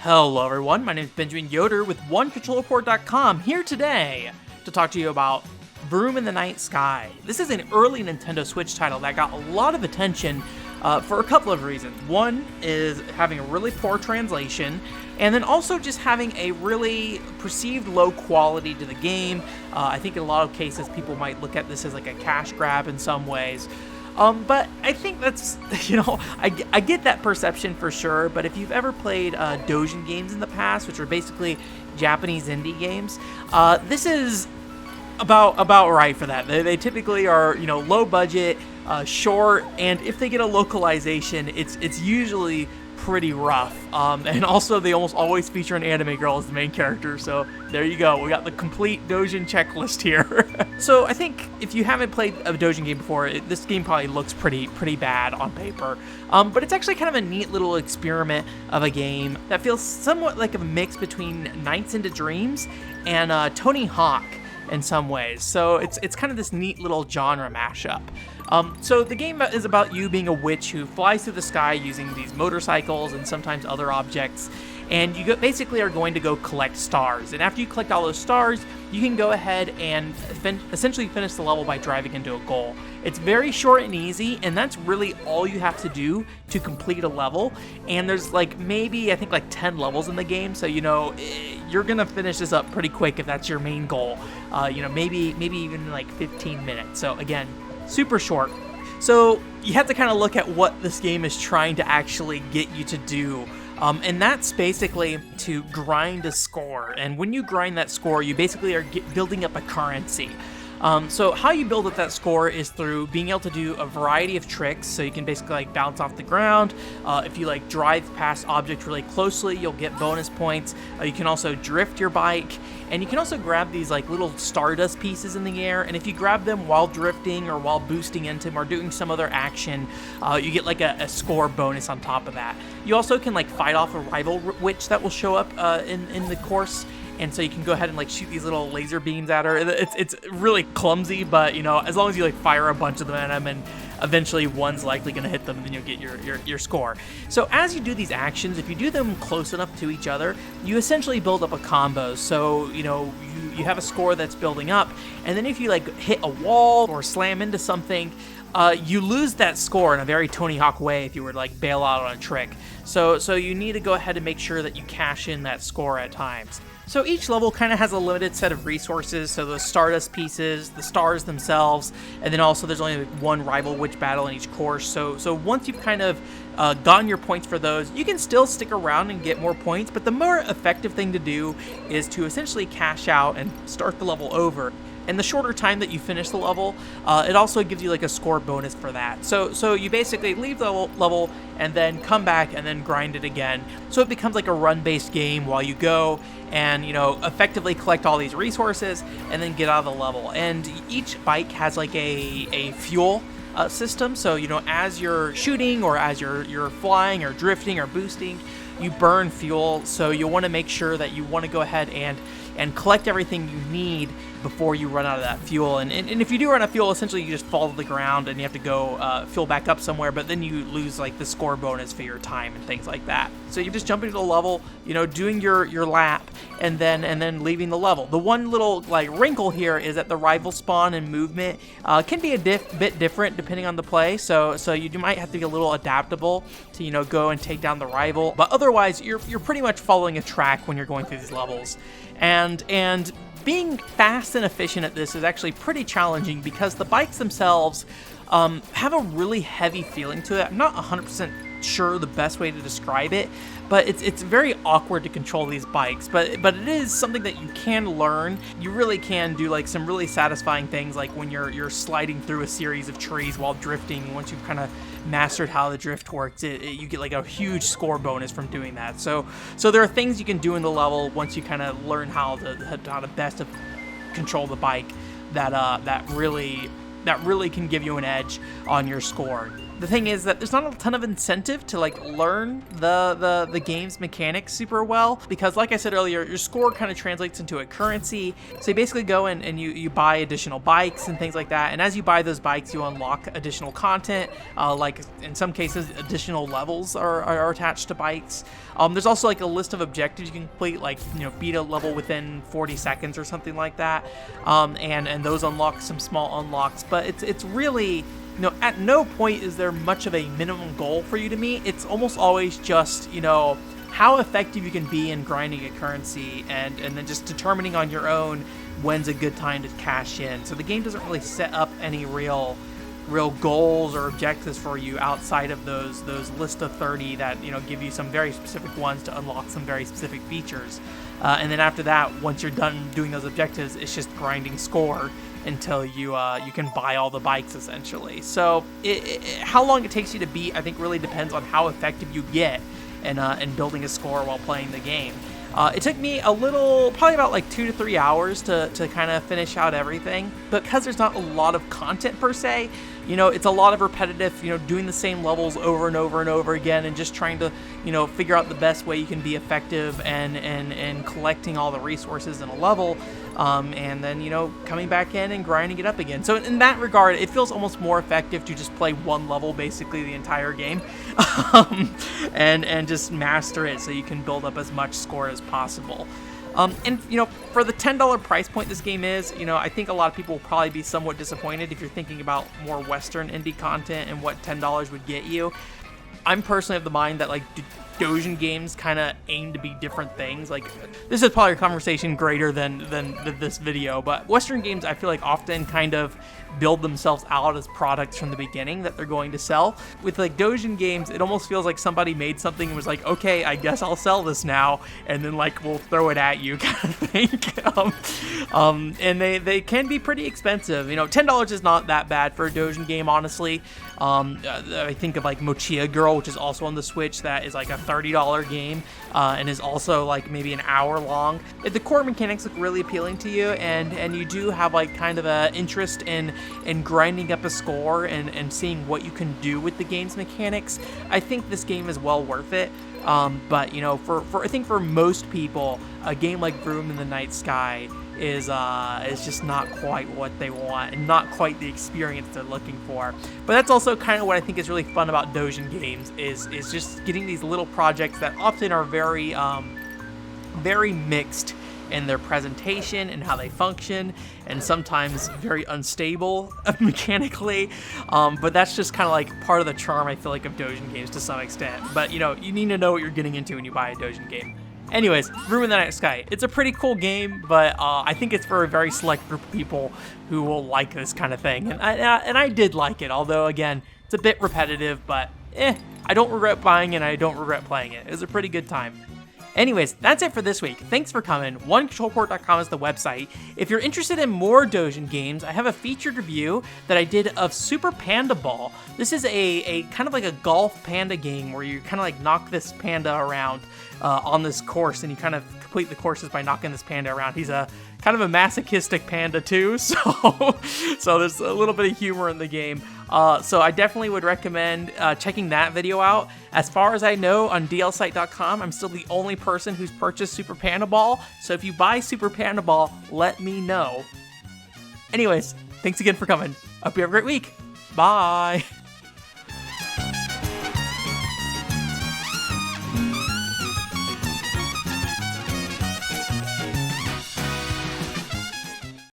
Hello everyone, my name is Benjamin Yoder with OneControlReport.com, here today to talk to you about Vroom in the Night Sky. This is an early Nintendo Switch title that got a lot of attention for a couple of reasons. One is having a really poor translation, and then also just having a really perceived low quality to the game. I think in a lot of cases people might look at this as like a cash grab in some ways. But I think that's, I get that perception for sure, but if you've ever played Doujin games in the past, which are basically Japanese indie games, this is about right for that. They typically are, low budget, short, and if they get a localization, it's usually pretty rough. And also they almost always feature an anime girl as the main character, so there you go. We got the complete Doujin checklist here. So I think if you haven't played a Doujin game before, this game probably looks pretty bad on paper. But it's actually kind of a neat little experiment of a game that feels somewhat like a mix between Nights into Dreams and Tony Hawk in some ways. So it's kind of this neat little genre mashup. So the game is about you being a witch who flies through the sky using these motorcycles and sometimes other objects, and you basically are going to go collect stars. And after you collect all those stars, you can go ahead and essentially finish the level by driving into a goal. It's very short and easy, and that's really all you have to do to complete a level. And there's maybe I think 10 levels in the game, so you're gonna finish this up pretty quick if that's your main goal. Maybe even 15 minutes. So again, super short. So you have to kind of look at what this game is trying to actually get you to do. And that's basically to grind a score. And when you grind that score, you basically are building up a currency. So how you build up that score is through being able to do a variety of tricks. So you can basically bounce off the ground. If you drive past objects really closely, you'll get bonus points. You can also drift your bike, and you can also grab these little stardust pieces in the air. And if you grab them while drifting or while boosting into them or doing some other action, you get a score bonus on top of that. You also can fight off a rival witch that will show up in the course. And so you can go ahead and shoot these little laser beams at her. It's really clumsy, but as long as you fire a bunch of them at them, and eventually one's likely going to hit them, then you'll get your score. So as you do these actions, if you do them close enough to each other, you essentially build up a combo. So you have a score that's building up, and then if you hit a wall or slam into something, you lose that score in a very Tony Hawk way if you were to bail out on a trick. So you need to go ahead and make sure that you cash in that score at times. So each level kind of has a limited set of resources, so those stardust pieces, the stars themselves, and then also there's only one rival witch battle in each course. So once you've kind of gotten your points for those, you can still stick around and get more points, but the more effective thing to do is to essentially cash out and start the level over. And the shorter time that you finish the level, it also gives you a score bonus for that. So you basically leave the level and then come back and then grind it again. So it becomes a run-based game while you go and effectively collect all these resources and then get out of the level. And each bike has a fuel system. So as you're shooting or as you're flying or drifting or boosting, you burn fuel. So you'll want to make sure that you want to go ahead and collect everything you need before you run out of that fuel. And if you do run out of fuel, essentially you just fall to the ground and you have to go fill back up somewhere, but then you lose the score bonus for your time and things like that. So you just jump into the level, doing your lap and then leaving the level. The one little wrinkle here is that the rival spawn and movement can be a bit different depending on the play. So you might have to be a little adaptable to go and take down the rival, but otherwise you're pretty much following a track when you're going through these levels. And being fast and efficient at this is actually pretty challenging because the bikes themselves have a really heavy feeling to it. I'm not 100% sure the best way to describe it, but it's very awkward to control these bikes, but it is something that you can learn. You really can do some really satisfying things, like when you're sliding through a series of trees while drifting. Once you've kind of mastered how the drift works, you get a huge score bonus from doing that. So there are things you can do in the level once you kind of learn how to best control the bike that really can give you an edge on your score. The thing is that there's not a ton of incentive to like learn the game's mechanics super well, because like I said earlier, your score kind of translates into a currency. So you basically go in and you buy additional bikes and things like that. And as you buy those bikes, you unlock additional content. Like in some cases, additional levels are attached to bikes. There's also like a list of objectives you can complete, like, you know, beat a level within 40 seconds or something like that. And those unlock some small unlocks, but it's really, you know, at no point is there much of a minimum goal for you to meet. It's almost always just, you know, how effective you can be in grinding a currency and then just determining on your own when's a good time to cash in. So the game doesn't really set up any real goals or objectives for you outside of those list of 30 that, you know, give you some very specific ones to unlock some very specific features. And then after that, once you're done doing those objectives, it's just grinding score until you can buy all the bikes, essentially. So how long it takes you to beat, I think, really depends on how effective you get in building a score while playing the game. It took me probably about like 2 to 3 hours to kind of finish out everything, but because there's not a lot of content per se, you know, it's a lot of repetitive, you know, doing the same levels over and over and over again, and just trying to, you know, figure out the best way you can be effective and collecting all the resources in a level, and then, you know, coming back in and grinding it up again. So in that regard, it feels almost more effective to just play one level basically the entire game, and just master it so you can build up as much score as possible. And, you know, for the $10 price point this game is, you know, I think a lot of people will probably be somewhat disappointed if you're thinking about more Western indie content and what $10 would get you. I'm personally of the mind that, like, Doujin games kind of aim to be different things. Like, this is probably a conversation greater than this video, but Western games, I feel like, often kind of build themselves out as products from the beginning that they're going to sell. With like Doujin games, it almost feels like somebody made something and was like, okay, I guess I'll sell this now, and then like we'll throw it at you kind of thing. And they can be pretty expensive. You know, $10 is not that bad for a Doujin game, honestly. I think of like Mochia Girl, which is also on the Switch, that is like a $30 game, and is also like maybe an hour long. If the core mechanics look really appealing to you, and you do have like kind of a interest in grinding up a score and seeing what you can do with the game's mechanics, I think this game is well worth it. But you know, for I think for most people, a game like Vroom in the Night Sky is just not quite what they want and not quite the experience they're looking for. But that's also kind of what I think is really fun about Doujin games is just getting these little projects that often are very very mixed in their presentation and how they function, and sometimes very unstable mechanically, but that's just kind of like part of the charm, I feel like, of Doujin games to some extent. But you know, you need to know what you're getting into when you buy a Doujin game. Anyways, Vroom in the Night Sky. It's a pretty cool game, but I think it's for a very select group of people who will like this kind of thing, and I did like it, although again, it's a bit repetitive, but I don't regret buying it, and I don't regret playing it. It was a pretty good time. Anyways, that's it for this week. Thanks for coming. OneControlPort.com is the website. If you're interested in more Doujin games, I have a featured review that I did of Super Panda Ball. This is a kind of like a golf panda game where you kind of like knock this panda around on this course, and you kind of complete the courses by knocking this panda around. He's a kind of a masochistic panda too, so there's a little bit of humor in the game. So I definitely would recommend checking that video out. As far as I know, on dlsite.com, I'm still the only person who's purchased Super Panda Ball, so if you buy Super Panda Ball, let me know. Anyways, thanks again for coming. Hope you have a great week. Bye!